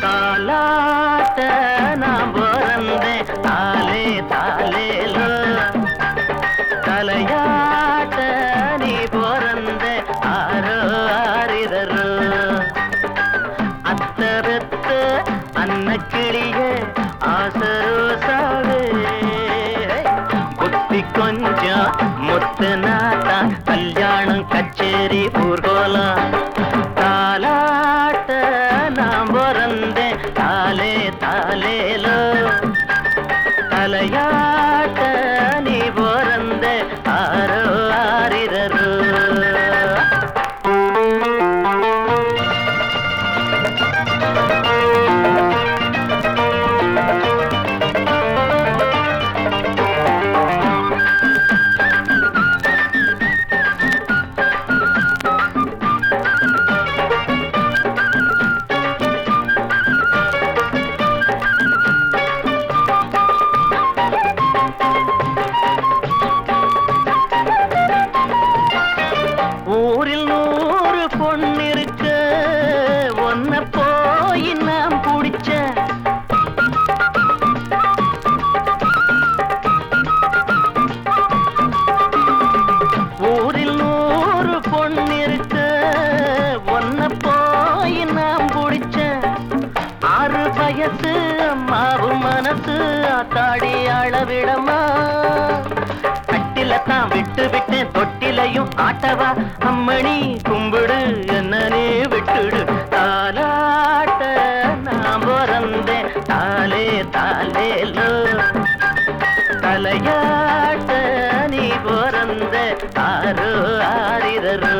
தாலாட்ட நான் பிறந்தேன் தாலே தாலேலோ தலையாட்ட நீ பிறந்த ஆரோ ஆரிதரோ அத்த பெத்த அன்ன கிளிய ஆசரோ சாவே புத்தி கொஞ்சம் முத்து நாத்தா கல்யாணம் கச்சேரி ஊர்கோலம் தாலாட்ட நான் பிறந்தேன் தாலே தாலேலோ தலையாட்ட நீ பிறந்த ஆரோ ஆரிரரோ ஊரில் 100 பொண்ணிருக்க ஒன்ன போய் நான் பிடிச்ச ஊரில் 100 பொண்ணிருக்க ஒன்ன போய் நான் பிடிச்ச 6 வயசு அம்மாவும் மனசு ஆத்தாடி அளவிடமா கட்டிலத்தான் விட்டு விட்டேன் தொட்டிலையும் ஆட்டவா அம்மணி கும்பிடு என்னனே விட்டுடு தாலாட்ட நான் பிறந்தேன் தாலே தாலேலோ தலையாட்ட நீ பிறந்த ஆரோ ஆரிரரோ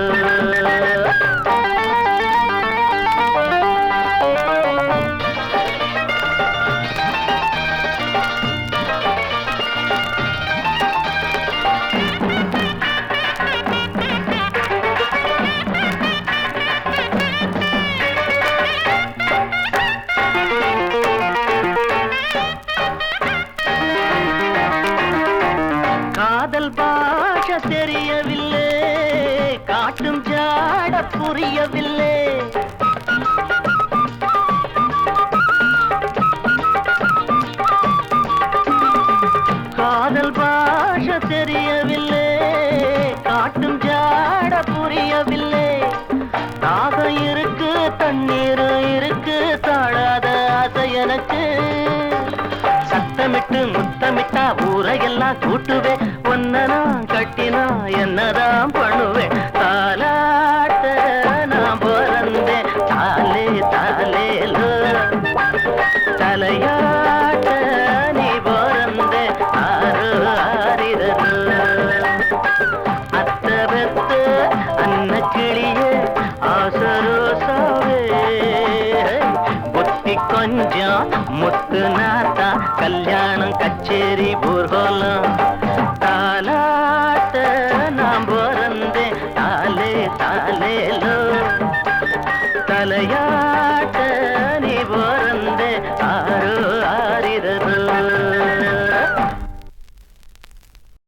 காதல் பாஷை தெரியவில்லை காட்டும் ஜாட புரியவில்லை காதல் பாஷை தெரியவில்லை காட்டும் ஜாட புரியவில்லை தாகம் இருக்கு தண்ணீர் இருக்கு தாழாத ஆசை எனக்கு சத்தமிட்டு முத்தமிட்டா ஊரையெல்லாம் கூட்டுவேன் ஒன்னனா கட்டினா என்னதான் பண்ணுவேன் தாலாட்ட நான் பிறந்தேன் தாலே தாலேலோ தலையாட்ட நீ பிறந்த ஆரோ ஆரிரரோ அத்த பெத்த அன்ன கிளிய ஆசரோ சாவே புத்தி கொஞ்சம் முத்து நாத்தா கல்யாணம் கச்சேரி ஊர்கோலம் தாலாட்ட நான் பிறந்தேன் தாலே தாலேலோ தலையா